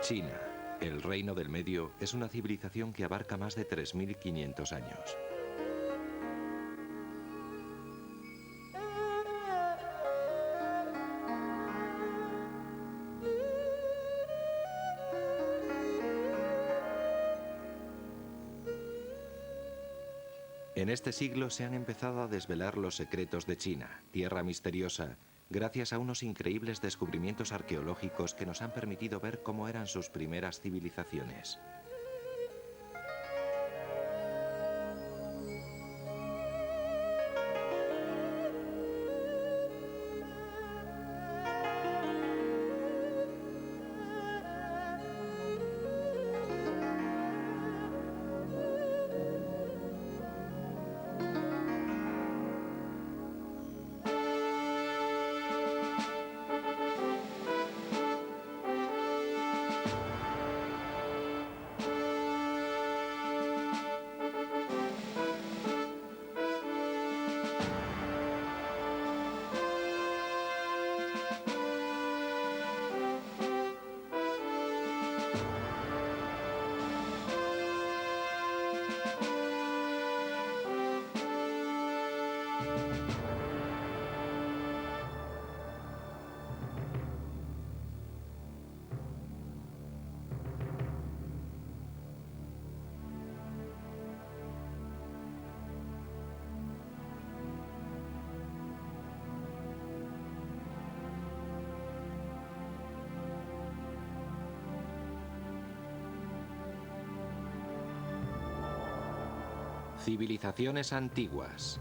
China, el Reino del Medio, es una civilización que abarca más de 3500 años. En este siglo se han empezado a desvelar los secretos de China, tierra misteriosa, gracias a unos increíbles descubrimientos arqueológicos que nos han permitido ver cómo eran sus primeras civilizaciones. Civilizaciones antiguas.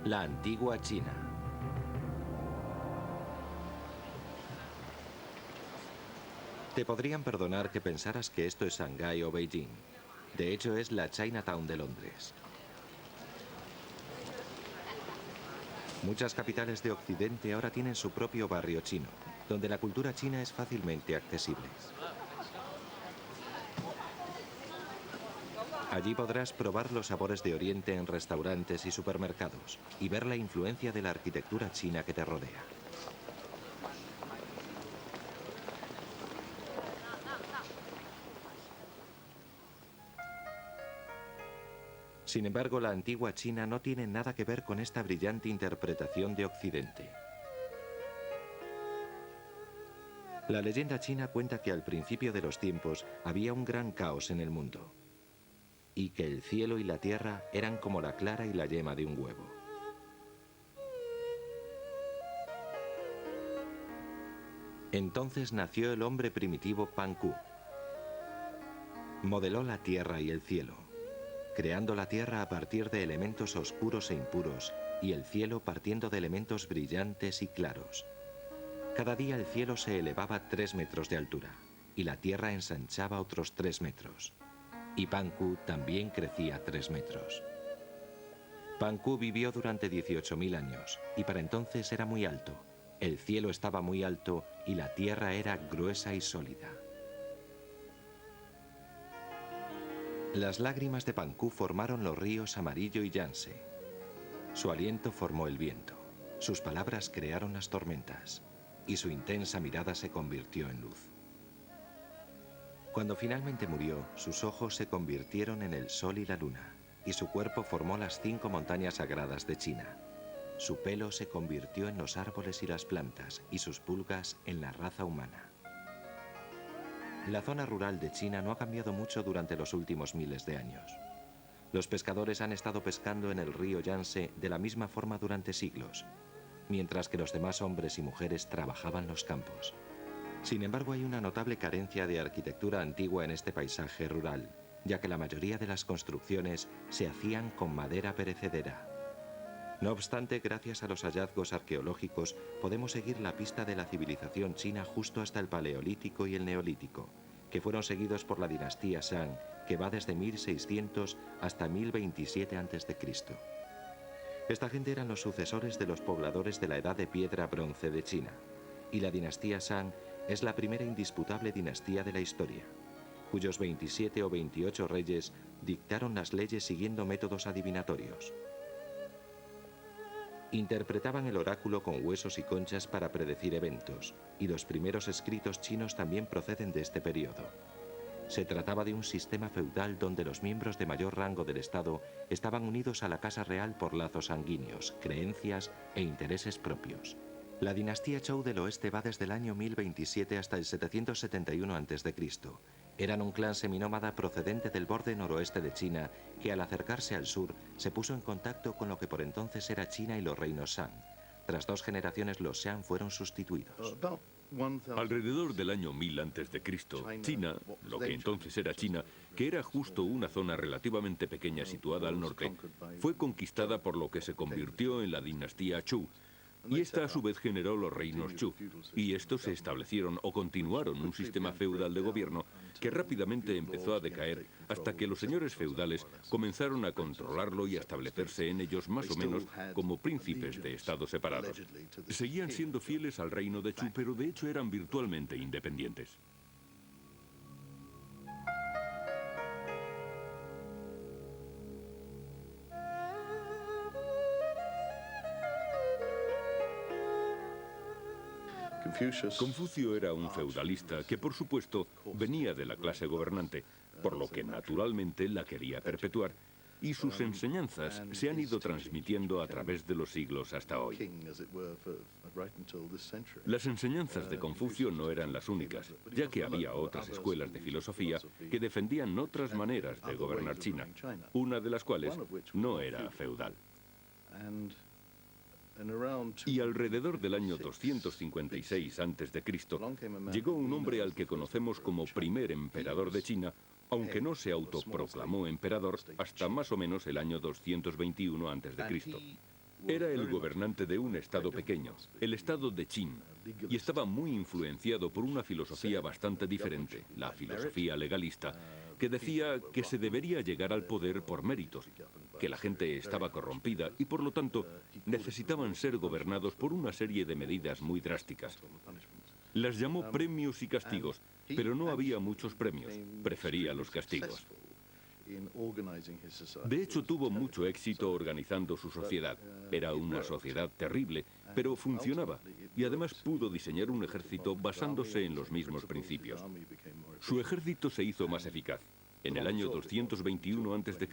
La antigua China. Te podrían perdonar que pensaras que esto es Shanghái o Beijing. De hecho, es la Chinatown de Londres. Muchas capitales de Occidente ahora tienen su propio barrio chino, donde la cultura china es fácilmente accesible. Allí podrás probar los sabores de Oriente en restaurantes y supermercados y ver la influencia de la arquitectura china que te rodea. Sin embargo, la antigua China no tiene nada que ver con esta brillante interpretación de Occidente. La leyenda china cuenta que al principio de los tiempos había un gran caos en el mundo y que el cielo y la tierra eran como la clara y la yema de un huevo. Entonces nació el hombre primitivo Panku. Modeló la tierra y el cielo, creando la tierra a partir de elementos oscuros e impuros y el cielo partiendo de elementos brillantes y claros. Cada día el cielo se elevaba 3 metros de altura y la tierra ensanchaba otros 3 metros. Y Panku también crecía 3 metros. Panku vivió durante 18.000 años y para entonces era muy alto. El cielo estaba muy alto y la tierra era gruesa y sólida. Las lágrimas de Panku formaron los ríos Amarillo y Yangtze. Su aliento formó el viento. Sus palabras crearon las tormentas. Y su intensa mirada se convirtió en luz. Cuando finalmente murió, sus ojos se convirtieron en el sol y la luna, y su cuerpo formó las 5 montañas sagradas de China. Su pelo se convirtió en los árboles y las plantas, y sus pulgas en la raza humana. La zona rural de China no ha cambiado mucho durante los últimos miles de años. Los pescadores han estado pescando en el río Yangtze de la misma forma durante siglos, mientras que los demás hombres y mujeres trabajaban los campos. Sin embargo, hay una notable carencia de arquitectura antigua en este paisaje rural, ya que la mayoría de las construcciones se hacían con madera perecedera. No obstante, gracias a los hallazgos arqueológicos, podemos seguir la pista de la civilización china justo hasta el Paleolítico y el Neolítico, que fueron seguidos por la dinastía Shang, que va desde 1600 hasta 1027 a.C. Esta gente eran los sucesores de los pobladores de la Edad de Piedra Bronce de China, y la dinastía Shang es la primera indisputable dinastía de la historia, cuyos 27 o 28 reyes dictaron las leyes siguiendo métodos adivinatorios. Interpretaban el oráculo con huesos y conchas para predecir eventos, y los primeros escritos chinos también proceden de este periodo. Se trataba de un sistema feudal donde los miembros de mayor rango del Estado estaban unidos a la Casa Real por lazos sanguíneos, creencias e intereses propios. La dinastía Zhou del oeste va desde el año 1027 hasta el 771 a.C. Eran un clan seminómada procedente del borde noroeste de China que al acercarse al sur se puso en contacto con lo que por entonces era China y los reinos Shang. Tras 2 generaciones los Shang fueron sustituidos. Alrededor del año 1000 a.C., China, lo que entonces era China, que era justo una zona relativamente pequeña situada al norte, fue conquistada por lo que se convirtió en la dinastía Chu. Y esta a su vez generó los reinos Chu, y estos se establecieron o continuaron un sistema feudal de gobierno que rápidamente empezó a decaer hasta que los señores feudales comenzaron a controlarlo y a establecerse en ellos más o menos como príncipes de estados separados. Seguían siendo fieles al reino de Chu, pero de hecho eran virtualmente independientes. Confucio era un feudalista que, por supuesto, venía de la clase gobernante, por lo que naturalmente la quería perpetuar, y sus enseñanzas se han ido transmitiendo a través de los siglos hasta hoy. Las enseñanzas de Confucio no eran las únicas, ya que había otras escuelas de filosofía que defendían otras maneras de gobernar China, una de las cuales no era feudal. Y alrededor del año 256 a.C., llegó un hombre al que conocemos como primer emperador de China, aunque no se autoproclamó emperador hasta más o menos el año 221 a.C. Era el gobernante de un estado pequeño, el estado de Qin, y estaba muy influenciado por una filosofía bastante diferente, la filosofía legalista, que decía que se debería llegar al poder por méritos, que la gente estaba corrompida y por lo tanto necesitaban ser gobernados por una serie de medidas muy drásticas. Las llamó premios y castigos, pero no había muchos premios, prefería los castigos. De hecho, tuvo mucho éxito organizando su sociedad. Era una sociedad terrible, pero funcionaba, y además pudo diseñar un ejército basándose en los mismos principios. Su ejército se hizo más eficaz. En el año 221 a.C.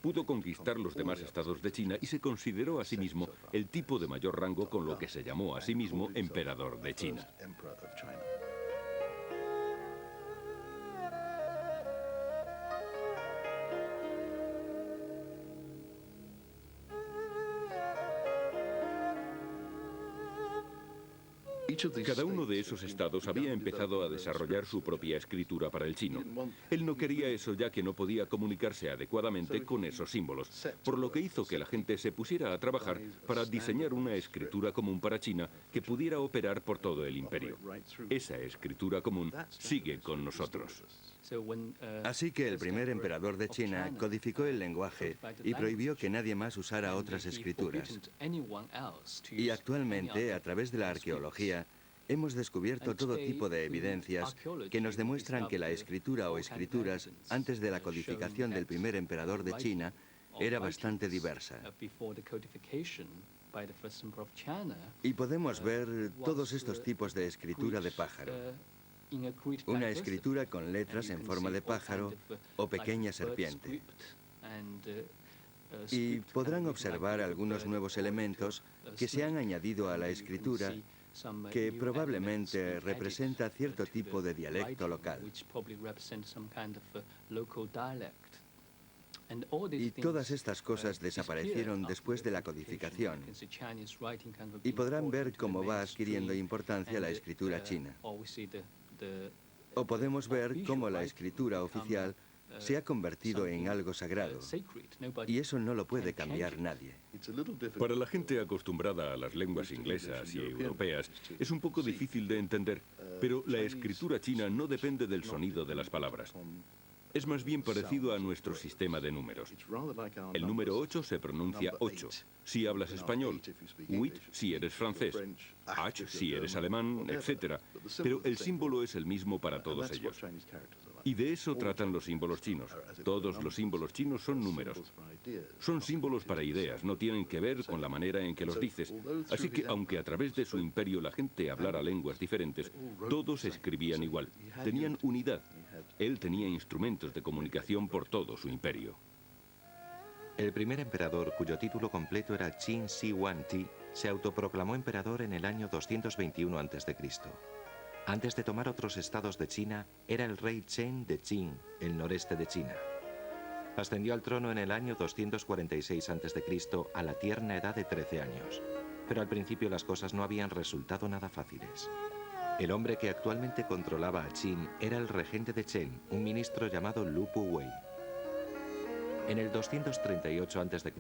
pudo conquistar los demás estados de China y se consideró a sí mismo el tipo de mayor rango, con lo que se llamó a sí mismo emperador de China. Cada uno de esos estados había empezado a desarrollar su propia escritura para el chino. Él no quería eso, ya que no podía comunicarse adecuadamente con esos símbolos, por lo que hizo que la gente se pusiera a trabajar para diseñar una escritura común para China que pudiera operar por todo el imperio. Esa escritura común sigue con nosotros. Así que el primer emperador de China codificó el lenguaje y prohibió que nadie más usara otras escrituras. Y actualmente, a través de la arqueología, hemos descubierto todo tipo de evidencias que nos demuestran que la escritura o escrituras, antes de la codificación del primer emperador de China, era bastante diversa. Y podemos ver todos estos tipos de escritura de pájaro. Una escritura con letras en forma de pájaro o pequeña serpiente. Y podrán observar algunos nuevos elementos que se han añadido a la escritura que probablemente representa cierto tipo de dialecto local. Y todas estas cosas desaparecieron después de la codificación. Y podrán ver cómo va adquiriendo importancia la escritura china. O podemos ver cómo la escritura oficial se ha convertido en algo sagrado. Y eso no lo puede cambiar nadie. Para la gente acostumbrada a las lenguas inglesas y europeas, es un poco difícil de entender, pero la escritura china no depende del sonido de las palabras. es más bien parecido a nuestro sistema de números. El número 8 se pronuncia 8 si hablas español, 8 si eres francés, H si eres alemán, etc. Pero el símbolo es el mismo para todos ellos. Y de eso tratan los símbolos chinos. Todos los símbolos chinos son números. Son símbolos para ideas, no tienen que ver con la manera en que los dices. Así que, aunque a través de su imperio la gente hablara lenguas diferentes, todos escribían igual. Tenían unidad. Él tenía instrumentos de comunicación por todo su imperio. El primer emperador, cuyo título completo era Qin Shi Huangdi, se autoproclamó emperador en el año 221 a.C. Antes de tomar otros estados de China, era el rey Chen de Qin, el noreste de China. Ascendió al trono en el año 246 a.C. a la tierna edad de 13 años. Pero al principio las cosas no habían resultado nada fáciles. El hombre que actualmente controlaba a Qin era el regente de Chen, un ministro llamado Lu Puwei. En el 238 a.C.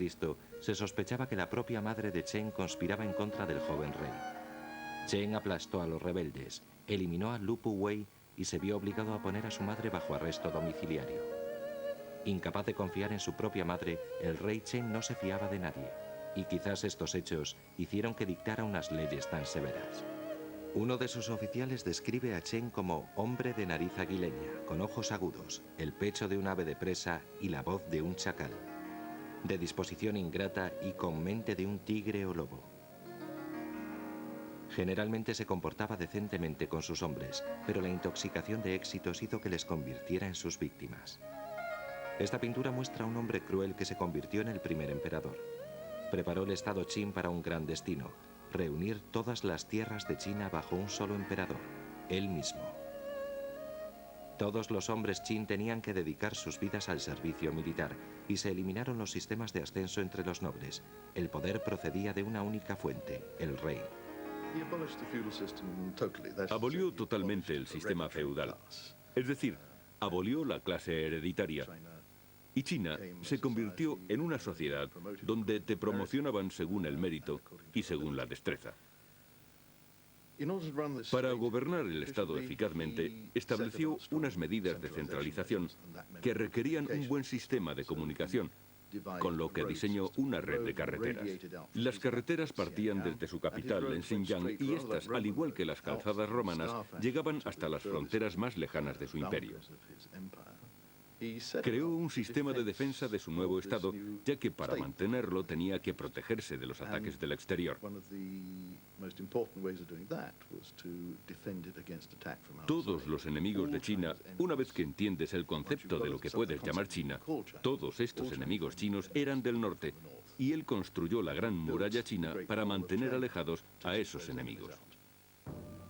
se sospechaba que la propia madre de Chen conspiraba en contra del joven rey. Chen aplastó a los rebeldes, eliminó a Lu Puwei y se vio obligado a poner a su madre bajo arresto domiciliario. Incapaz de confiar en su propia madre, el rey Chen no se fiaba de nadie, y quizás estos hechos hicieron que dictara unas leyes tan severas. Uno de sus oficiales describe a Chen como hombre de nariz aguileña, con ojos agudos, el pecho de un ave de presa y la voz de un chacal, de disposición ingrata y con mente de un tigre o lobo. Generalmente se comportaba decentemente con sus hombres, pero la intoxicación de éxitos hizo que les convirtiera en sus víctimas. Esta pintura muestra a un hombre cruel que se convirtió en el primer emperador. Preparó el estado Qin para un gran destino: reunir todas las tierras de China bajo un solo emperador, él mismo. Todos los hombres Qin tenían que dedicar sus vidas al servicio militar y se eliminaron los sistemas de ascenso entre los nobles. El poder procedía de una única fuente, el rey. Abolió totalmente el sistema feudal, es decir, abolió la clase hereditaria. Y China se convirtió en una sociedad donde te promocionaban según el mérito y según la destreza. Para gobernar el Estado eficazmente, estableció unas medidas de centralización que requerían un buen sistema de comunicación, con lo que diseñó una red de carreteras. Las carreteras partían desde su capital, en Xinjiang, y estas, al igual que las calzadas romanas, llegaban hasta las fronteras más lejanas de su imperio. Creó un sistema de defensa de su nuevo estado, ya que para mantenerlo tenía que protegerse de los ataques del exterior. Todos los enemigos de China, una vez que entiendes el concepto de lo que puedes llamar China, todos estos enemigos chinos eran del norte, y él construyó la Gran Muralla China para mantener alejados a esos enemigos.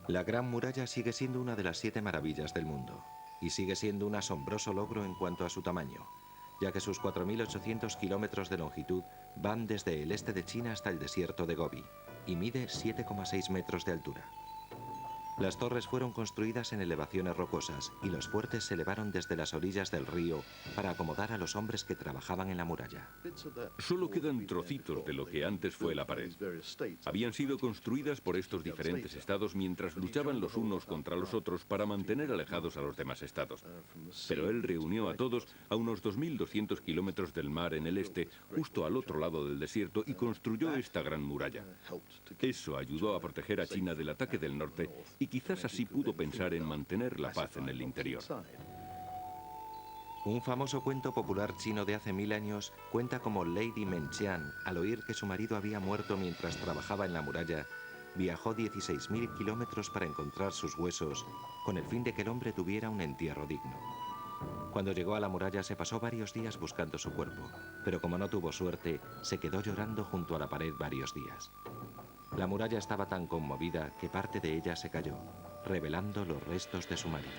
La Gran Muralla sigue siendo una de las 7 maravillas del mundo. Y sigue siendo un asombroso logro en cuanto a su tamaño, ya que sus 4.800 kilómetros de longitud van desde el este de China hasta el desierto de Gobi y mide 7,6 metros de altura. Las torres fueron construidas en elevaciones rocosas y los fuertes se elevaron desde las orillas del río para acomodar a los hombres que trabajaban en la muralla. Solo quedan trocitos de lo que antes fue la pared. Habían sido construidas por estos diferentes estados mientras luchaban los unos contra los otros para mantener alejados a los demás estados. Pero él reunió a todos a unos 2.200 kilómetros del mar en el este, justo al otro lado del desierto, y construyó esta gran muralla. Eso ayudó a proteger a China del ataque del norte y quizás así pudo pensar en mantener la paz en el interior. Un famoso cuento popular chino de hace 1000 años cuenta cómo Lady Menqian, al oír que su marido había muerto mientras trabajaba en la muralla, viajó 16.000 kilómetros para encontrar sus huesos, con el fin de que el hombre tuviera un entierro digno. Cuando llegó a la muralla se pasó varios días buscando su cuerpo, pero como no tuvo suerte, se quedó llorando junto a la pared varios días. La muralla estaba tan conmovida que parte de ella se cayó, revelando los restos de su marido.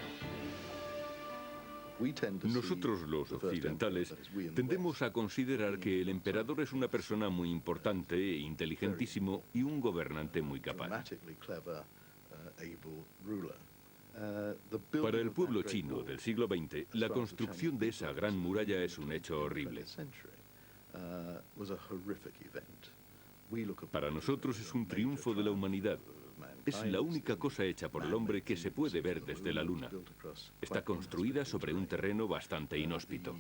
Nosotros los occidentales tendemos a considerar que el emperador es una persona muy importante, inteligentísimo y un gobernante muy capaz. Para el pueblo chino del siglo XX, la construcción de esa gran muralla es un hecho horrible. Para nosotros es un triunfo de la humanidad. Es la única cosa hecha por el hombre que se puede ver desde la Luna. Está construida sobre un terreno bastante inhóspito.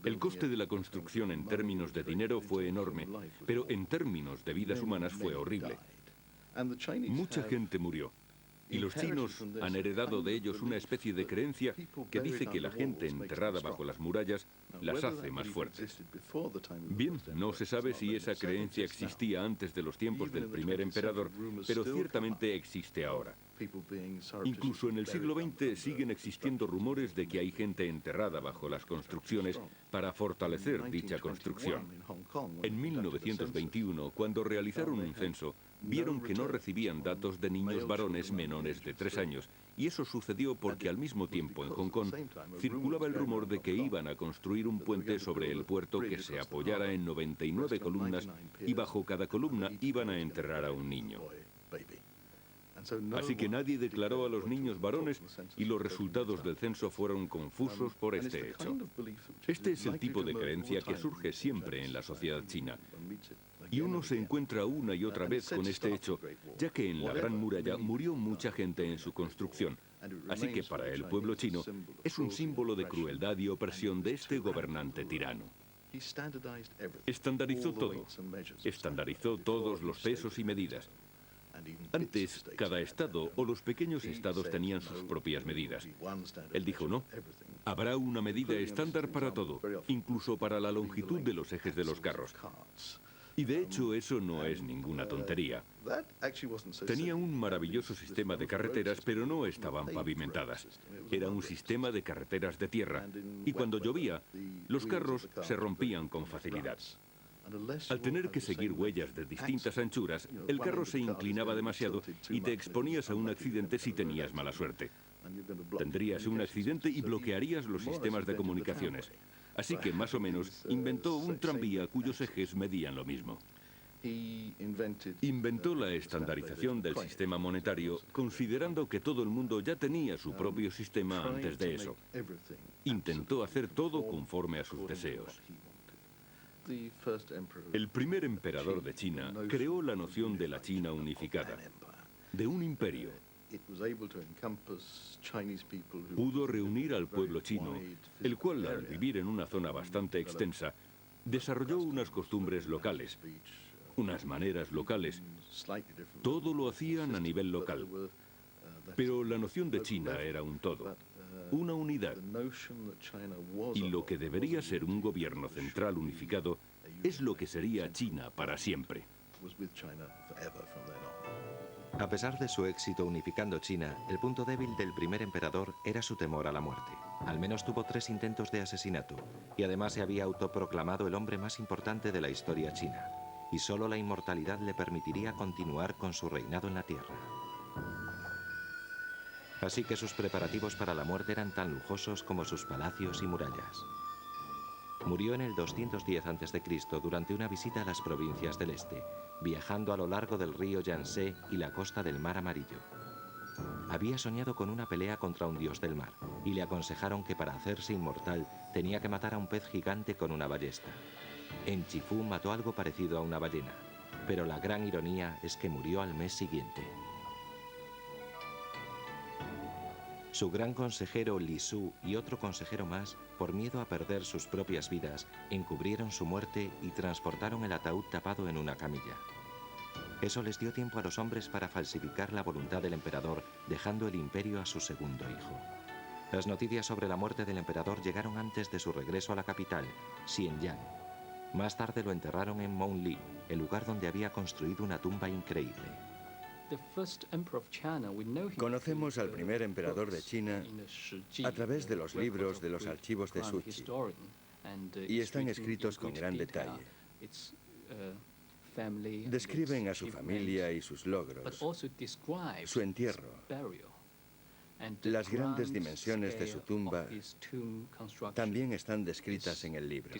El coste de la construcción en términos de dinero fue enorme, pero en términos de vidas humanas fue horrible. Mucha gente murió. Y los chinos han heredado de ellos una especie de creencia que dice que la gente enterrada bajo las murallas las hace más fuertes. Bien, no se sabe si esa creencia existía antes de los tiempos del primer emperador, pero ciertamente existe ahora. Incluso en el siglo XX siguen existiendo rumores de que hay gente enterrada bajo las construcciones para fortalecer dicha construcción. En 1921, cuando realizaron un censo, vieron que no recibían datos de niños varones menores de 3 años, y eso sucedió porque al mismo tiempo en Hong Kong circulaba el rumor de que iban a construir un puente sobre el puerto que se apoyara en 99 columnas y bajo cada columna iban a enterrar a un niño. Así que nadie declaró a los niños varones y los resultados del censo fueron confusos por este hecho. Este es el tipo de creencia que surge siempre en la sociedad china. Y uno se encuentra una y otra vez con este hecho, ya que en la Gran Muralla murió mucha gente en su construcción. Así que para el pueblo chino es un símbolo de crueldad y opresión de este gobernante tirano. Estandarizó todo. Estandarizó todos los pesos y medidas. Antes, cada estado o los pequeños estados tenían sus propias medidas. Él dijo, no, habrá una medida estándar para todo, incluso para la longitud de los ejes de los carros. Y de hecho eso no es ninguna tontería. Tenía un maravilloso sistema de carreteras, pero no estaban pavimentadas. Era un sistema de carreteras de tierra, y cuando llovía, los carros se rompían con facilidad. Al tener que seguir huellas de distintas anchuras, el carro se inclinaba demasiado y te exponías a un accidente si tenías mala suerte. Tendrías un accidente y bloquearías los sistemas de comunicaciones. Así que, más o menos, inventó un tranvía cuyos ejes medían lo mismo. Inventó la estandarización del sistema monetario, considerando que todo el mundo ya tenía su propio sistema antes de eso. Intentó hacer todo conforme a sus deseos. El primer emperador de China creó la noción de la China unificada, de un imperio. Pudo reunir al pueblo chino, el cual, al vivir en una zona bastante extensa, desarrolló unas costumbres locales, unas maneras locales. Todo lo hacían a nivel local. Pero la noción de China era un todo, una unidad. Y lo que debería ser un gobierno central unificado es lo que sería China para siempre. A pesar de su éxito unificando China, el punto débil del primer emperador era su temor a la muerte. Al menos tuvo 3 intentos de asesinato, y además se había autoproclamado el hombre más importante de la historia china, y solo la inmortalidad le permitiría continuar con su reinado en la tierra. Así que sus preparativos para la muerte eran tan lujosos como sus palacios y murallas. Murió en el 210 a.C. durante una visita a las provincias del este, viajando a lo largo del río Yangtze y la costa del Mar Amarillo. Había soñado con una pelea contra un dios del mar, y le aconsejaron que para hacerse inmortal tenía que matar a un pez gigante con una ballesta. En Chifú mató algo parecido a una ballena, pero la gran ironía es que murió al mes siguiente. Su gran consejero Li Su y otro consejero más, por miedo a perder sus propias vidas, encubrieron su muerte y transportaron el ataúd tapado en una camilla. Eso les dio tiempo a los hombres para falsificar la voluntad del emperador, dejando el imperio a su segundo hijo. Las noticias sobre la muerte del emperador llegaron antes de su regreso a la capital, Xianyang. Más tarde lo enterraron en Mouli, el lugar donde había construido una tumba increíble. Conocemos al primer emperador de China a través de los libros de los archivos de Suchi, y están escritos con gran detalle. Describen a su familia y sus logros, su entierro, las grandes dimensiones de su tumba también están descritas en el libro.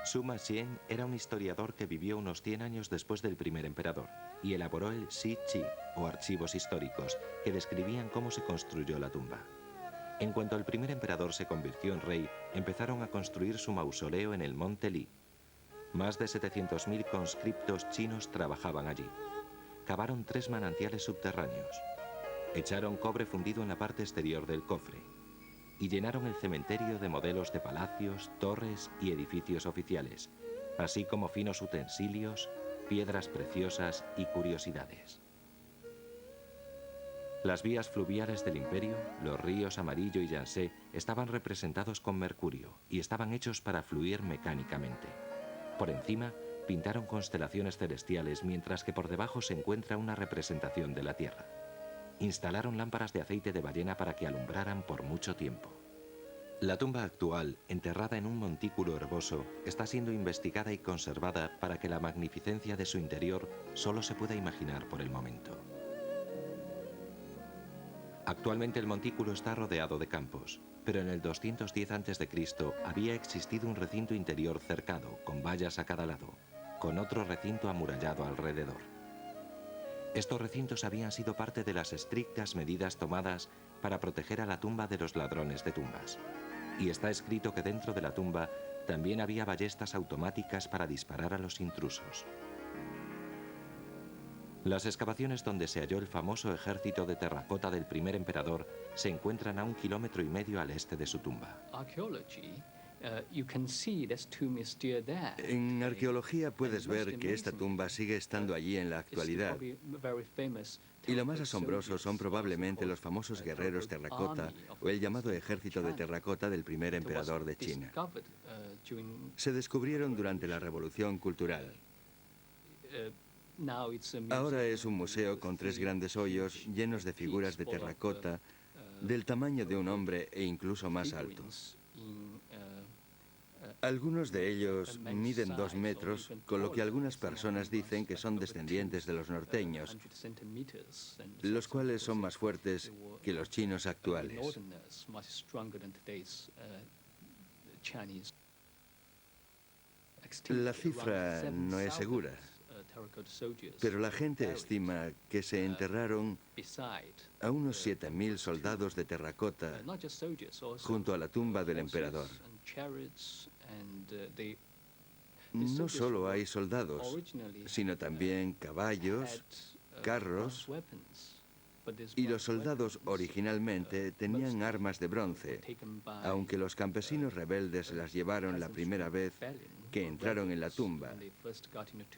Sima Xian era un historiador que vivió unos 100 años después del primer emperador y elaboró el Shi Qi, o archivos históricos, que describían cómo se construyó la tumba. En cuanto el primer emperador se convirtió en rey, empezaron a construir su mausoleo en el monte Li, Más de 700.000 conscriptos chinos trabajaban allí. Cavaron 3 manantiales subterráneos. Echaron cobre fundido en la parte exterior del cofre y llenaron el cementerio de modelos de palacios, torres y edificios oficiales, así como finos utensilios, piedras preciosas y curiosidades. Las vías fluviales del imperio, los ríos Amarillo y Yangtze, estaban representados con mercurio y estaban hechos para fluir mecánicamente. Por encima, pintaron constelaciones celestiales, mientras que por debajo se encuentra una representación de la Tierra. Instalaron lámparas de aceite de ballena para que alumbraran por mucho tiempo. La tumba actual, enterrada en un montículo herboso, está siendo investigada y conservada para que la magnificencia de su interior solo se pueda imaginar por el momento. Actualmente el montículo está rodeado de campos, pero en el 210 a.C. había existido un recinto interior cercado, con vallas a cada lado, con otro recinto amurallado alrededor. Estos recintos habían sido parte de las estrictas medidas tomadas para proteger a la tumba de los ladrones de tumbas. Y está escrito que dentro de la tumba también había ballestas automáticas para disparar a los intrusos. Las excavaciones donde se halló el famoso ejército de terracota del primer emperador se encuentran a 1,5 kilómetros al este de su tumba. En arqueología puedes ver que esta tumba sigue estando allí en la actualidad. Y lo más asombroso son probablemente los famosos guerreros terracota o el llamado ejército de terracota del primer emperador de China. Se descubrieron durante la Revolución Cultural. Ahora es un museo con 3 grandes hoyos llenos de figuras de terracota del tamaño de un hombre e incluso más altos. Algunos de ellos miden 2 metros, con lo que algunas personas dicen que son descendientes de los norteños, los cuales son más fuertes que los chinos actuales. La cifra no es segura, pero la gente estima que se enterraron a unos 7.000 soldados de terracota junto a la tumba del emperador. No solo hay soldados, sino también caballos, carros, y los soldados originalmente tenían armas de bronce, aunque los campesinos rebeldes las llevaron la primera vez que entraron en la tumba,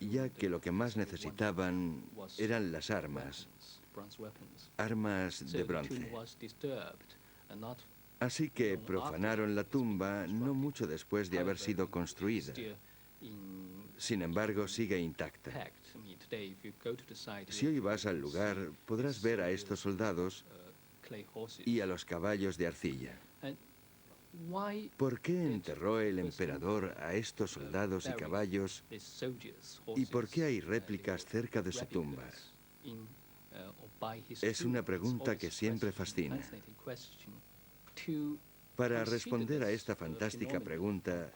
ya que lo que más necesitaban eran las armas de bronce. Así que profanaron la tumba no mucho después de haber sido construida. Sin embargo, sigue intacta. Si hoy vas al lugar, podrás ver a estos soldados y a los caballos de arcilla. ¿Por qué enterró el emperador a estos soldados y caballos? ¿Y por qué hay réplicas cerca de su tumba? Es una pregunta que siempre fascina. Para responder a esta fantástica pregunta,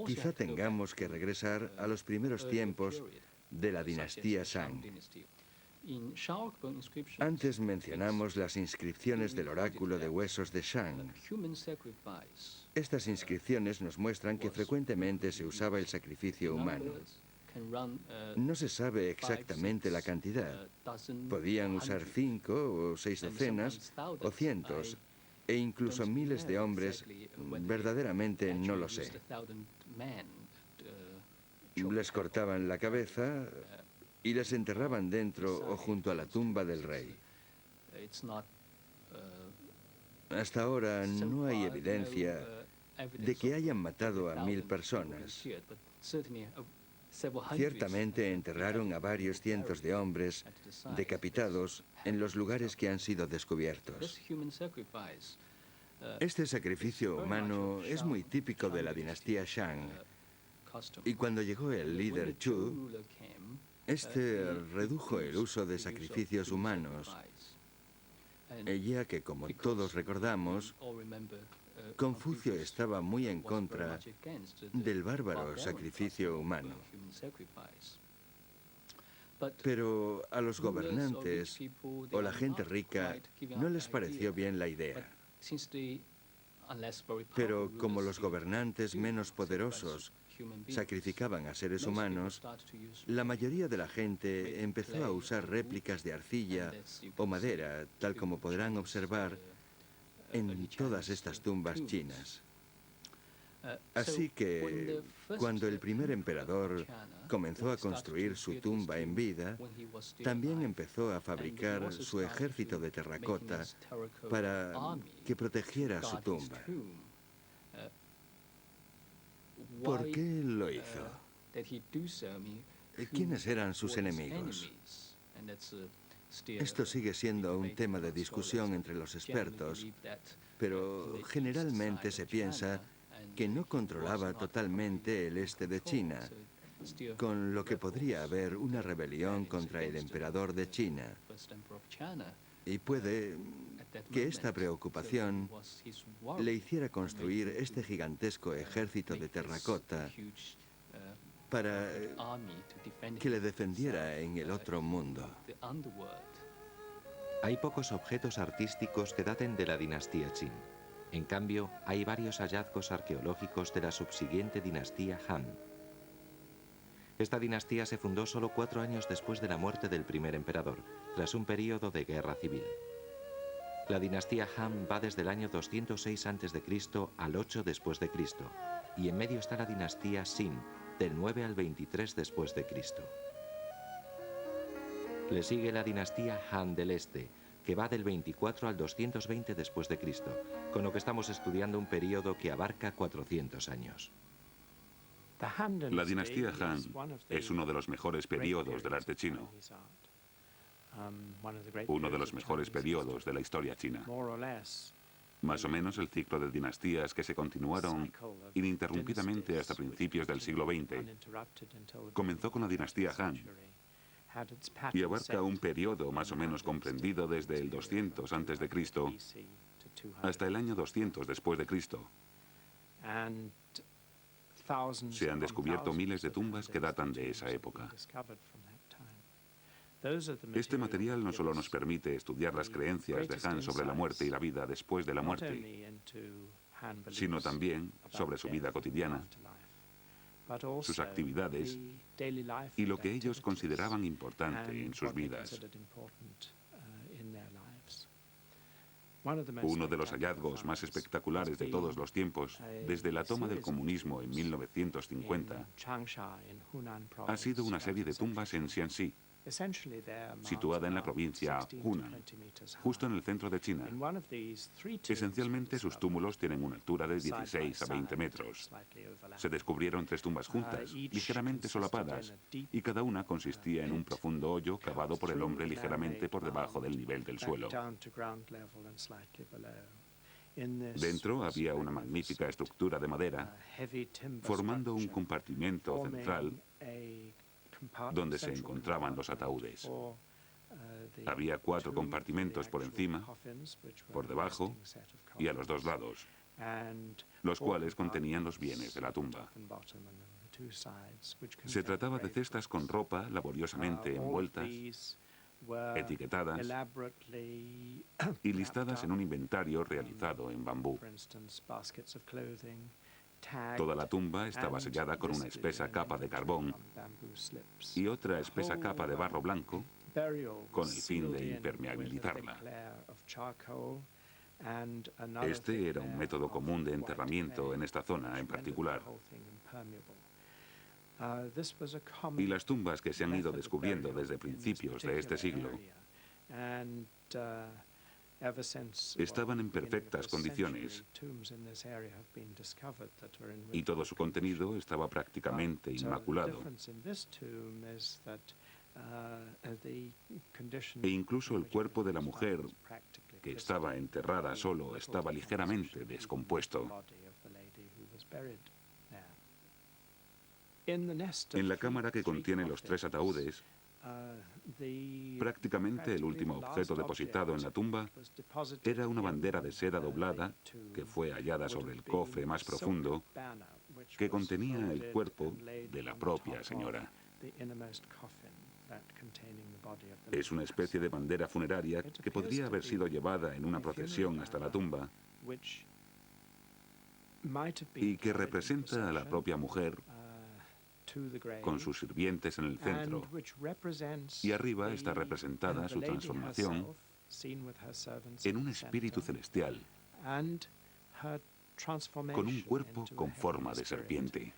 quizá tengamos que regresar a los primeros tiempos de la dinastía Shang. Antes mencionamos las inscripciones del oráculo de huesos de Shang. Estas inscripciones nos muestran que frecuentemente se usaba el sacrificio humano. No se sabe exactamente la cantidad. Podían usar 5 o 6 docenas o cientos, e incluso miles de hombres. Verdaderamente no lo sé. Les cortaban la cabeza y les enterraban dentro o junto a la tumba del rey. Hasta ahora no hay evidencia de que hayan matado a 1.000 personas. Ciertamente enterraron a varios cientos de hombres decapitados en los lugares que han sido descubiertos. Este sacrificio humano es muy típico de la dinastía Shang. Y cuando llegó el líder Chu, este redujo el uso de sacrificios humanos, ya que, como todos recordamos, Confucio estaba muy en contra del bárbaro sacrificio humano. Pero a los gobernantes o la gente rica no les pareció bien la idea. Pero como los gobernantes menos poderosos sacrificaban a seres humanos, la mayoría de la gente empezó a usar réplicas de arcilla o madera, tal como podrán observar en todas estas tumbas chinas. Así que, cuando el primer emperador comenzó a construir su tumba en vida, también empezó a fabricar su ejército de terracota para que protegiera su tumba. ¿Por qué lo hizo? ¿Quiénes eran sus enemigos? Esto sigue siendo un tema de discusión entre los expertos, pero generalmente se piensa que no controlaba totalmente el este de China, con lo que podría haber una rebelión contra el emperador de China. Y puede que esta preocupación le hiciera construir este gigantesco ejército de terracota para que le defendiera en el otro mundo. Hay pocos objetos artísticos que daten de la dinastía Qin. En cambio, hay varios hallazgos arqueológicos de la subsiguiente dinastía Han. Esta dinastía se fundó solo 4 años después de la muerte del primer emperador, tras un período de guerra civil. La dinastía Han va desde el año 206 a.C. al 8 después de Cristo, y en medio está la dinastía Xin, del 9 al 23 después de Cristo. Le sigue la dinastía Han del Este, que va del 24 al 220 después de Cristo, con lo que estamos estudiando un período que abarca 400 años. La dinastía Han es uno de los mejores periodos del arte chino, uno de los mejores periodos de la historia china. Más o menos el ciclo de dinastías que se continuaron ininterrumpidamente hasta principios del siglo XX comenzó con la dinastía Han y abarca un periodo más o menos comprendido desde el 200 a.C. hasta el año 200 después de Cristo. Se han descubierto miles de tumbas que datan de esa época. Este material no solo nos permite estudiar las creencias de Han sobre la muerte y la vida después de la muerte, sino también sobre su vida cotidiana, sus actividades y lo que ellos consideraban importante en sus vidas. Uno de los hallazgos más espectaculares de todos los tiempos, desde la toma del comunismo en 1950, ha sido una serie de tumbas en Xianxi, situada en la provincia Hunan, justo en el centro de China. Esencialmente, sus túmulos tienen una altura de 16 a 20 metros. Se descubrieron 3 tumbas juntas, ligeramente solapadas, y cada una consistía en un profundo hoyo cavado por el hombre ligeramente por debajo del nivel del suelo. Dentro había una magnífica estructura de madera, formando un compartimento central donde se encontraban los ataúdes. Había 4 compartimentos por encima, por debajo y a los 2 lados, los cuales contenían los bienes de la tumba. Se trataba de cestas con ropa laboriosamente envueltas, etiquetadas y listadas en un inventario realizado en bambú. Toda la tumba estaba sellada con una espesa capa de carbón y otra espesa capa de barro blanco con el fin de impermeabilizarla. Este era un método común de enterramiento en esta zona en particular. Y las tumbas que se han ido descubriendo desde principios de este siglo estaban en perfectas condiciones y todo su contenido estaba prácticamente inmaculado. E incluso el cuerpo de la mujer que estaba enterrada solo estaba ligeramente descompuesto. En la cámara que contiene los 3 ataúdes, prácticamente el último objeto depositado en la tumba era una bandera de seda doblada que fue hallada sobre el cofre más profundo que contenía el cuerpo de la propia señora. Es una especie de bandera funeraria que podría haber sido llevada en una procesión hasta la tumba y que representa a la propia mujer con sus sirvientes en el centro, y arriba está representada su transformación en un espíritu celestial con un cuerpo con forma de serpiente.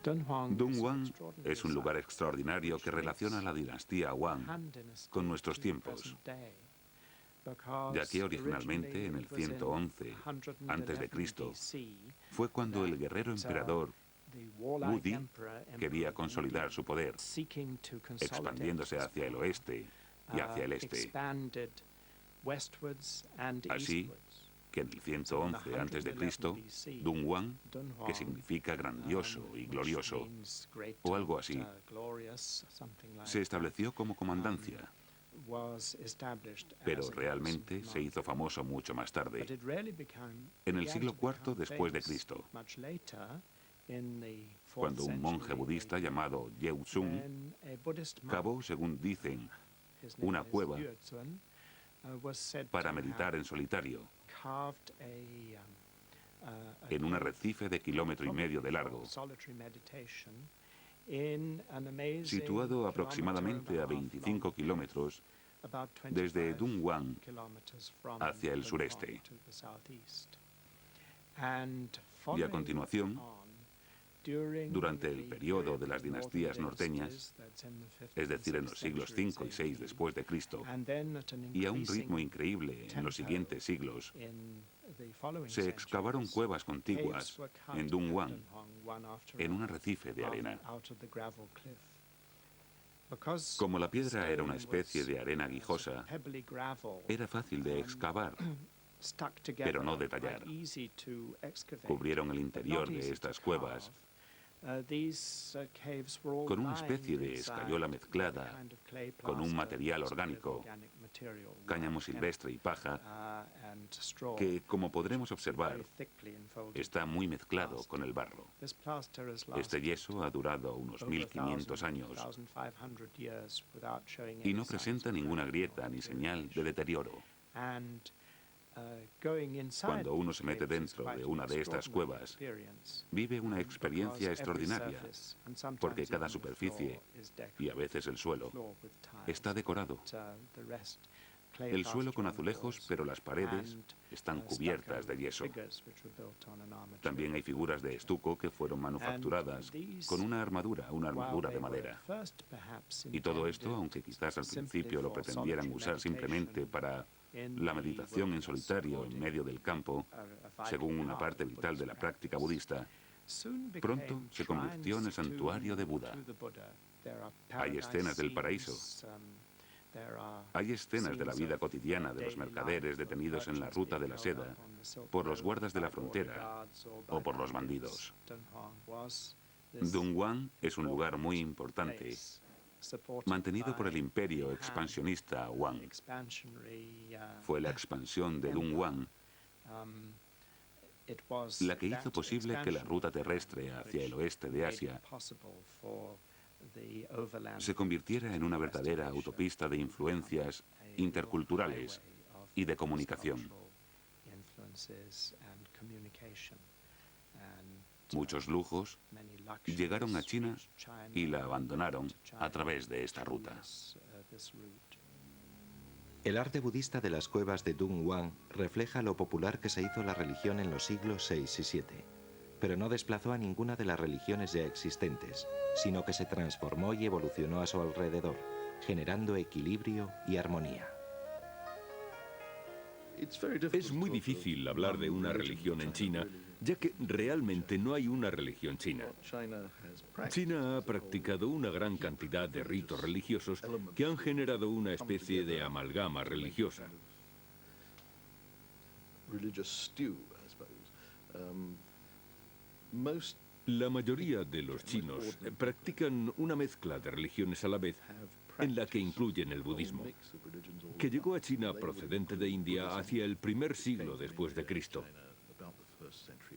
Dunhuang es un lugar extraordinario que relaciona la dinastía Wang con nuestros tiempos, ya que originalmente en el 111 a.C. fue cuando el guerrero emperador Wudi quería consolidar su poder, expandiéndose hacia el oeste y hacia el este. Así que en el 111 a.C., Dunhuang, que significa grandioso y glorioso, o algo así, se estableció como comandancia, pero realmente se hizo famoso mucho más tarde, en el siglo IV después de Cristo, cuando un monje budista llamado Yeu-tsung cavó, según dicen, una cueva para meditar en solitario en un arrecife de 1,5 kilómetros de largo, situado aproximadamente a 25 kilómetros desde Dunhuang hacia el sureste. Y a continuación, durante el periodo de las dinastías norteñas, es decir, en los siglos V y VI después de Cristo, y a un ritmo increíble en los siguientes siglos, se excavaron cuevas contiguas en Dunhuang, en un arrecife de arena. Como la piedra era una especie de arena guijosa, era fácil de excavar, pero no de tallar. Cubrieron el interior de estas cuevas con una especie de escayola mezclada con un material orgánico, cáñamo silvestre y paja, que, como podremos observar, está muy mezclado con el barro. Este yeso ha durado unos 1.500 años y no presenta ninguna grieta ni señal de deterioro. Cuando uno se mete dentro de una de estas cuevas, vive una experiencia extraordinaria, porque cada superficie, y a veces el suelo, está decorado. El suelo con azulejos, pero las paredes están cubiertas de yeso. También hay figuras de estuco que fueron manufacturadas con una armadura de madera. Y todo esto, aunque quizás al principio lo pretendieran usar simplemente para la meditación en solitario en medio del campo, según una parte vital de la práctica budista, pronto se convirtió en el santuario de Buda. Hay escenas del paraíso. Hay escenas de la vida cotidiana de los mercaderes detenidos en la ruta de la seda por los guardas de la frontera o por los bandidos. Dunhuang es un lugar muy importante, mantenido por el imperio expansionista Wang. Fue la expansión de Dunhuang la que hizo posible que la ruta terrestre hacia el oeste de Asia se convirtiera en una verdadera autopista de influencias interculturales y de comunicación. Muchos lujos llegaron a China y la abandonaron a través de esta ruta. El arte budista de las cuevas de Dunhuang refleja lo popular que se hizo la religión en los siglos VI y VII, pero no desplazó a ninguna de las religiones ya existentes, sino que se transformó y evolucionó a su alrededor, generando equilibrio y armonía. Es muy difícil hablar de una religión en China, ya que realmente no hay una religión china. China ha practicado una gran cantidad de ritos religiosos que han generado una especie de amalgama religiosa. La mayoría de los chinos practican una mezcla de religiones a la vez, en la que incluyen el budismo, que llegó a China procedente de India hacia el primer siglo después de Cristo,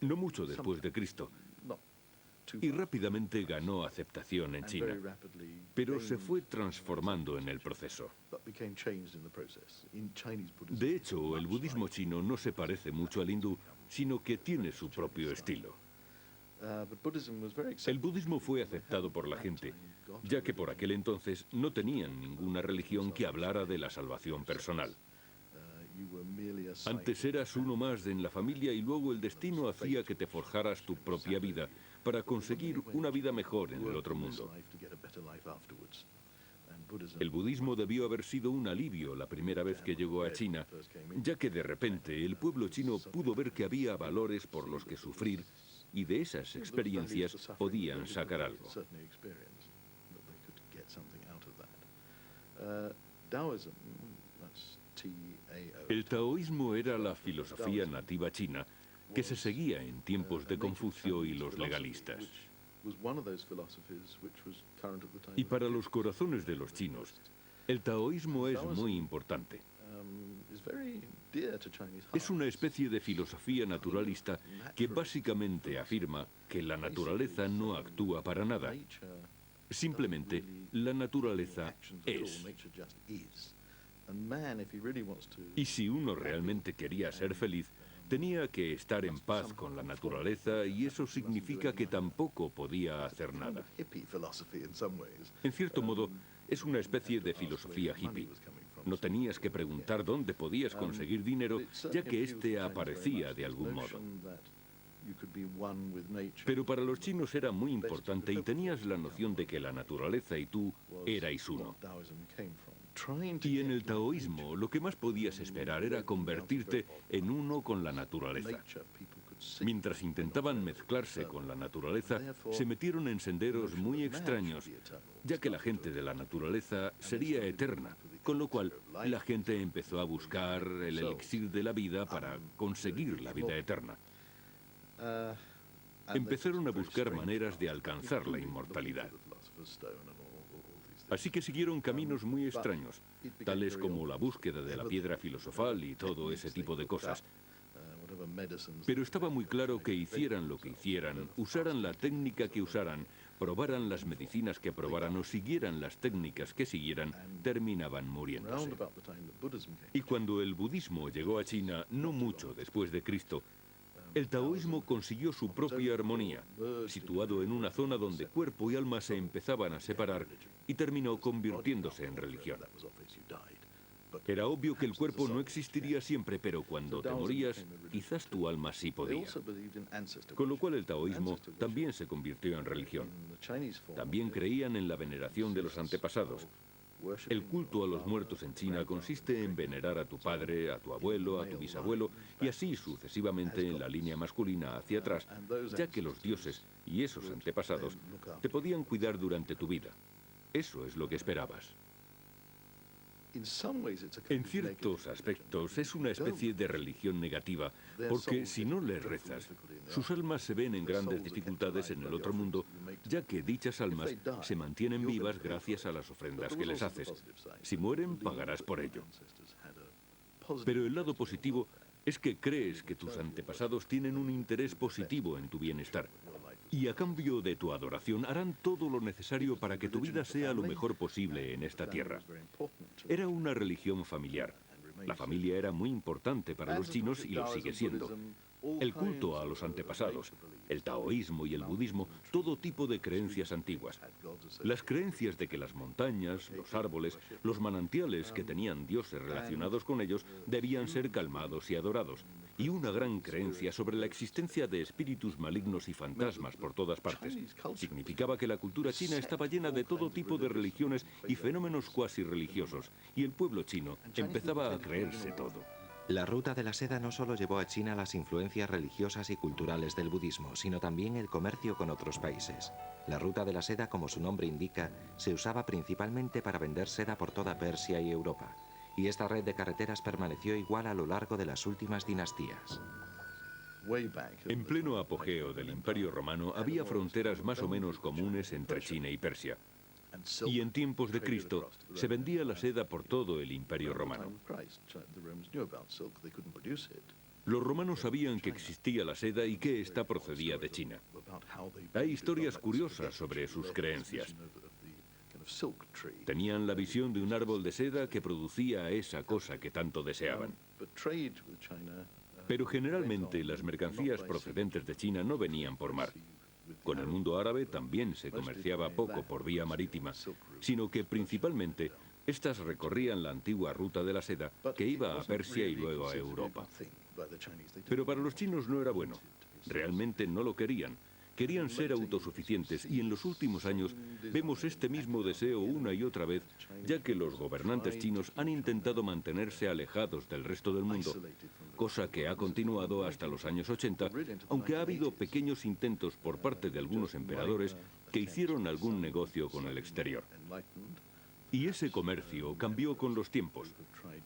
no mucho después de Cristo, y rápidamente ganó aceptación en China, pero se fue transformando en el proceso. De hecho, el budismo chino no se parece mucho al hindú, sino que tiene su propio estilo. El budismo fue aceptado por la gente, ya que por aquel entonces no tenían ninguna religión que hablara de la salvación personal. Antes eras uno más en la familia y luego el destino hacía que te forjaras tu propia vida para conseguir una vida mejor en el otro mundo. El budismo debió haber sido un alivio la primera vez que llegó a China, ya que de repente el pueblo chino pudo ver que había valores por los que sufrir y de esas experiencias podían sacar algo. El taoísmo era la filosofía nativa china que se seguía en tiempos de Confucio y los legalistas. Y para los corazones de los chinos, el taoísmo es muy importante. Es una especie de filosofía naturalista que básicamente afirma que la naturaleza no actúa para nada. Simplemente, la naturaleza es. Y si uno realmente quería ser feliz, tenía que estar en paz con la naturaleza y eso significa que tampoco podía hacer nada. En cierto modo, es una especie de filosofía hippie. No tenías que preguntar dónde podías conseguir dinero, ya que éste aparecía de algún modo. Pero para los chinos era muy importante y tenías la noción de que la naturaleza y tú erais uno. Y en el taoísmo lo que más podías esperar era convertirte en uno con la naturaleza. Mientras intentaban mezclarse con la naturaleza, se metieron en senderos muy extraños, ya que la gente de la naturaleza sería eterna, con lo cual la gente empezó a buscar el elixir de la vida para conseguir la vida eterna. Empezaron a buscar maneras de alcanzar la inmortalidad. Así que siguieron caminos muy extraños, tales como la búsqueda de la piedra filosofal y todo ese tipo de cosas. Pero estaba muy claro que hicieran lo que hicieran, usaran la técnica que usaran, probaran las medicinas que probaran o siguieran las técnicas que siguieran, terminaban muriéndose. Y cuando el budismo llegó a China, no mucho después de Cristo, el taoísmo consiguió su propia armonía, situado en una zona donde cuerpo y alma se empezaban a separar y terminó convirtiéndose en religión. Era obvio que el cuerpo no existiría siempre, pero cuando te morías, quizás tu alma sí podía. Con lo cual el taoísmo también se convirtió en religión. También creían en la veneración de los antepasados. El culto a los muertos en China consiste en venerar a tu padre, a tu abuelo, a tu bisabuelo y así sucesivamente en la línea masculina hacia atrás, ya que los dioses y esos antepasados te podían cuidar durante tu vida. Eso es lo que esperabas. En ciertos aspectos es una especie de religión negativa, porque si no les rezas, sus almas se ven en grandes dificultades en el otro mundo, ya que dichas almas se mantienen vivas gracias a las ofrendas que les haces. Si mueren, pagarás por ello. Pero el lado positivo es que crees que tus antepasados tienen un interés positivo en tu bienestar. Y a cambio de tu adoración harán todo lo necesario para que tu vida sea lo mejor posible en esta tierra. Era una religión familiar. La familia era muy importante para los chinos y lo sigue siendo. El culto a los antepasados, el taoísmo y el budismo, todo tipo de creencias antiguas. Las creencias de que las montañas, los árboles, los manantiales que tenían dioses relacionados con ellos debían ser calmados y adorados. Y una gran creencia sobre la existencia de espíritus malignos y fantasmas por todas partes. Significaba que la cultura china estaba llena de todo tipo de religiones y fenómenos cuasi religiosos, y el pueblo chino empezaba a creerse todo. La ruta de la seda no solo llevó a China las influencias religiosas y culturales del budismo, sino también el comercio con otros países. La ruta de la seda, como su nombre indica, se usaba principalmente para vender seda por toda Persia y Europa, y esta red de carreteras permaneció igual a lo largo de las últimas dinastías. En pleno apogeo del Imperio Romano había fronteras más o menos comunes entre China y Persia. Y en tiempos de Cristo se vendía la seda por todo el Imperio Romano. Los romanos sabían que existía la seda y que ésta procedía de China. Hay historias curiosas sobre sus creencias. Tenían la visión de un árbol de seda que producía esa cosa que tanto deseaban. Pero generalmente las mercancías procedentes de China no venían por mar. Con el mundo árabe también se comerciaba poco por vía marítima, sino que principalmente estas recorrían la antigua ruta de la seda que iba a Persia y luego a Europa. Pero para los chinos no era bueno. Realmente no lo querían. Querían ser autosuficientes y en los últimos años vemos este mismo deseo una y otra vez, ya que los gobernantes chinos han intentado mantenerse alejados del resto del mundo, cosa que ha continuado hasta los años 80, aunque ha habido pequeños intentos por parte de algunos emperadores que hicieron algún negocio con el exterior. Y ese comercio cambió con los tiempos.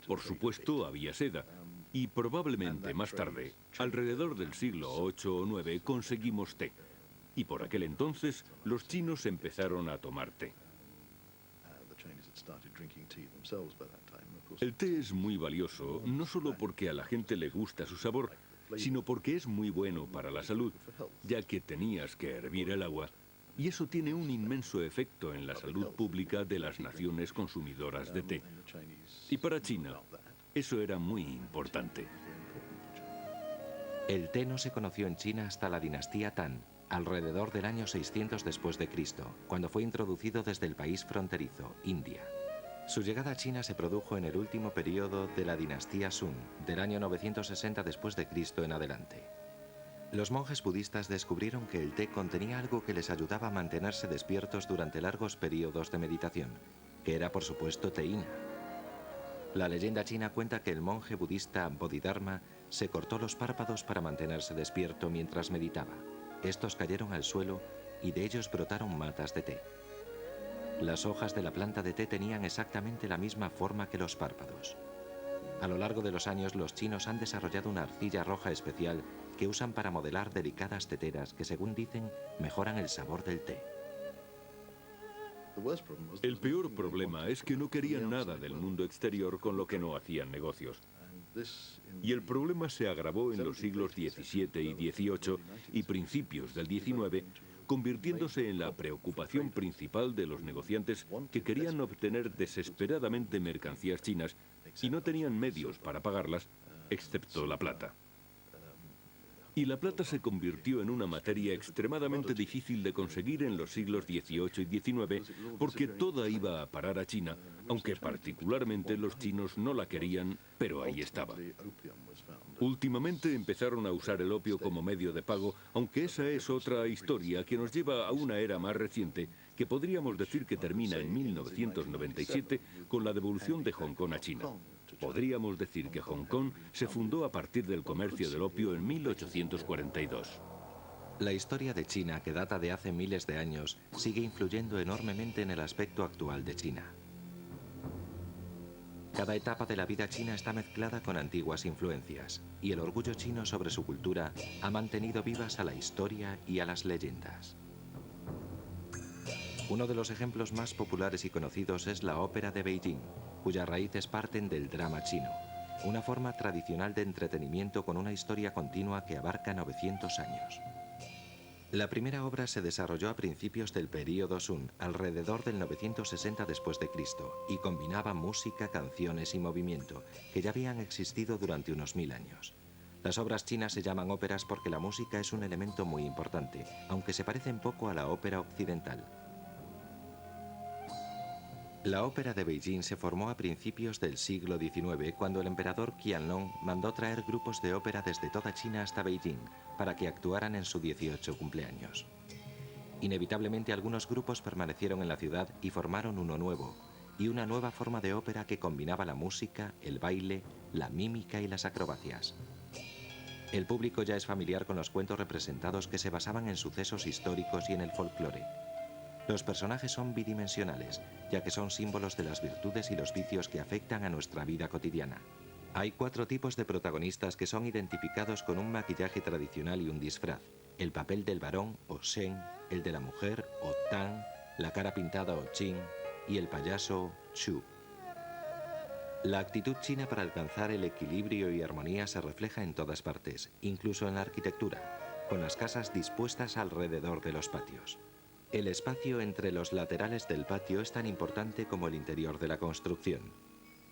Por supuesto, había seda. Y probablemente más tarde, alrededor del siglo VIII o IX, conseguimos té. Y por aquel entonces, los chinos empezaron a tomar té. El té es muy valioso, no solo porque a la gente le gusta su sabor, sino porque es muy bueno para la salud, ya que tenías que hervir el agua, y eso tiene un inmenso efecto en la salud pública de las naciones consumidoras de té. Y para China, eso era muy importante. El té no se conoció en China hasta la dinastía Tang, alrededor del año 600 después de Cristo, cuando fue introducido desde el país fronterizo, India. Su llegada a China se produjo en el último periodo de la dinastía Sung, del año 960 después de Cristo en adelante. Los monjes budistas descubrieron que el té contenía algo que les ayudaba a mantenerse despiertos durante largos periodos de meditación, que era por supuesto teína. La leyenda china cuenta que el monje budista Bodhidharma se cortó los párpados para mantenerse despierto mientras meditaba. Estos cayeron al suelo y de ellos brotaron matas de té. Las hojas de la planta de té tenían exactamente la misma forma que los párpados. A lo largo de los años, los chinos han desarrollado una arcilla roja especial que usan para modelar delicadas teteras que, según dicen, mejoran el sabor del té. El peor problema es que no querían nada del mundo exterior con lo que no hacían negocios. Y el problema se agravó en los siglos XVII y XVIII y principios del XIX, convirtiéndose en la preocupación principal de los negociantes que querían obtener desesperadamente mercancías chinas y no tenían medios para pagarlas, excepto la plata. Y la plata se convirtió en una materia extremadamente difícil de conseguir en los siglos XVIII y XIX porque toda iba a parar a China, aunque particularmente los chinos no la querían, pero ahí estaba. Últimamente empezaron a usar el opio como medio de pago, aunque esa es otra historia que nos lleva a una era más reciente, que podríamos decir que termina en 1997 con la devolución de Hong Kong a China. Podríamos decir que Hong Kong se fundó a partir del comercio del opio en 1842. La historia de China, que data de hace miles de años, sigue influyendo enormemente en el aspecto actual de China. Cada etapa de la vida china está mezclada con antiguas influencias, y el orgullo chino sobre su cultura ha mantenido vivas a la historia y a las leyendas. Uno de los ejemplos más populares y conocidos es la ópera de Beijing, cuyas raíces parten del drama chino, una forma tradicional de entretenimiento con una historia continua que abarca 900 años. La primera obra se desarrolló a principios del período Sung, alrededor del 960 después de Cristo, y combinaba música, canciones y movimiento, que ya habían existido durante unos 1000 años. Las obras chinas se llaman óperas porque la música es un elemento muy importante, aunque se parecen poco a la ópera occidental. La ópera de Beijing se formó a principios del siglo XIX, cuando el emperador Qianlong mandó traer grupos de ópera desde toda China hasta Beijing, para que actuaran en su 18 cumpleaños. Inevitablemente algunos grupos permanecieron en la ciudad y formaron uno nuevo, y una nueva forma de ópera que combinaba la música, el baile, la mímica y las acrobacias. El público ya es familiar con los cuentos representados que se basaban en sucesos históricos y en el folclore. Los personajes son bidimensionales, ya que son símbolos de las virtudes y los vicios que afectan a nuestra vida cotidiana. Hay 4 tipos de protagonistas que son identificados con un maquillaje tradicional y un disfraz. El papel del varón, o Shen, el de la mujer, o Tang, la cara pintada, o Qing, y el payaso, Chu. La actitud china para alcanzar el equilibrio y armonía se refleja en todas partes, incluso en la arquitectura, con las casas dispuestas alrededor de los patios. El espacio entre los laterales del patio es tan importante como el interior de la construcción.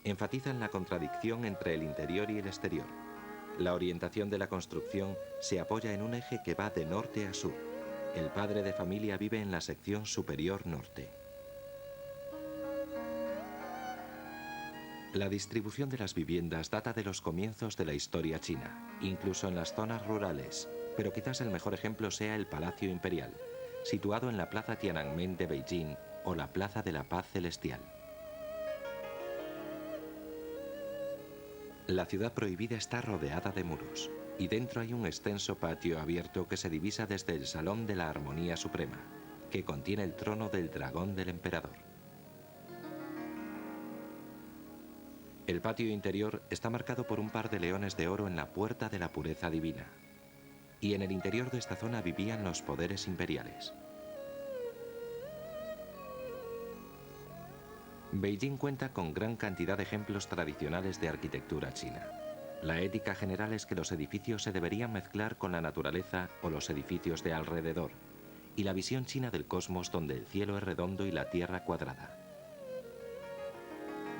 Enfatizan la contradicción entre el interior y el exterior. La orientación de la construcción se apoya en un eje que va de norte a sur. El padre de familia vive en la sección superior norte. La distribución de las viviendas data de los comienzos de la historia china, incluso en las zonas rurales, pero quizás el mejor ejemplo sea el Palacio Imperial, situado en la Plaza Tiananmen de Beijing o la Plaza de la Paz Celestial. La ciudad prohibida está rodeada de muros, y dentro hay un extenso patio abierto que se divisa desde el Salón de la Armonía Suprema, que contiene el trono del dragón del emperador. El patio interior está marcado por un par de leones de oro en la puerta de la pureza divina, y en el interior de esta zona vivían los poderes imperiales. Beijing cuenta con gran cantidad de ejemplos tradicionales de arquitectura china. La ética general es que los edificios se deberían mezclar con la naturaleza o los edificios de alrededor, y la visión china del cosmos donde el cielo es redondo y la tierra cuadrada.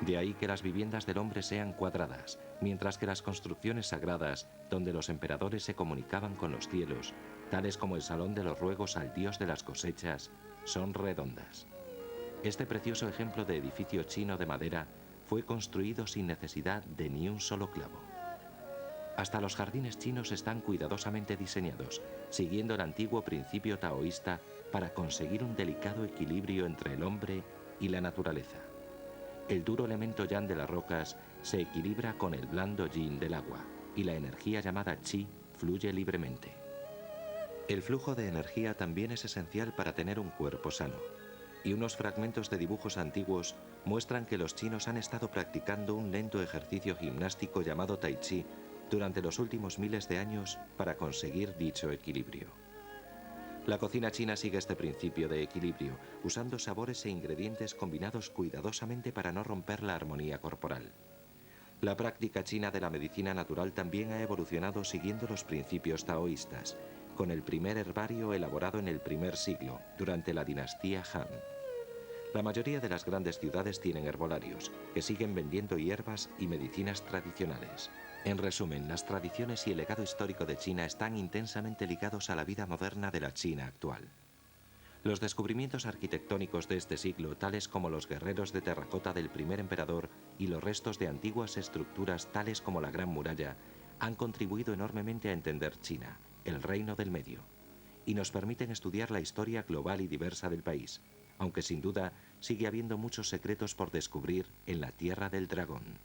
De ahí que las viviendas del hombre sean cuadradas, mientras que las construcciones sagradas, donde los emperadores se comunicaban con los cielos, tales como el salón de los ruegos al dios de las cosechas, son redondas. Este precioso ejemplo de edificio chino de madera fue construido sin necesidad de ni un solo clavo. Hasta los jardines chinos están cuidadosamente diseñados, siguiendo el antiguo principio taoísta para conseguir un delicado equilibrio entre el hombre y la naturaleza. El duro elemento yang de las rocas se equilibra con el blando yin del agua, y la energía llamada chi fluye libremente. El flujo de energía también es esencial para tener un cuerpo sano, y unos fragmentos de dibujos antiguos muestran que los chinos han estado practicando un lento ejercicio gimnástico llamado tai chi durante los últimos miles de años para conseguir dicho equilibrio. La cocina china sigue este principio de equilibrio, usando sabores e ingredientes combinados cuidadosamente para no romper la armonía corporal. La práctica china de la medicina natural también ha evolucionado siguiendo los principios taoístas, con el primer herbario elaborado en el primer siglo, durante la dinastía Han. La mayoría de las grandes ciudades tienen herbolarios, que siguen vendiendo hierbas y medicinas tradicionales. En resumen, las tradiciones y el legado histórico de China están intensamente ligados a la vida moderna de la China actual. Los descubrimientos arquitectónicos de este siglo, tales como los guerreros de terracota del primer emperador y los restos de antiguas estructuras tales como la Gran Muralla, han contribuido enormemente a entender China, el reino del medio, y nos permiten estudiar la historia global y diversa del país, aunque sin duda sigue habiendo muchos secretos por descubrir en la Tierra del Dragón.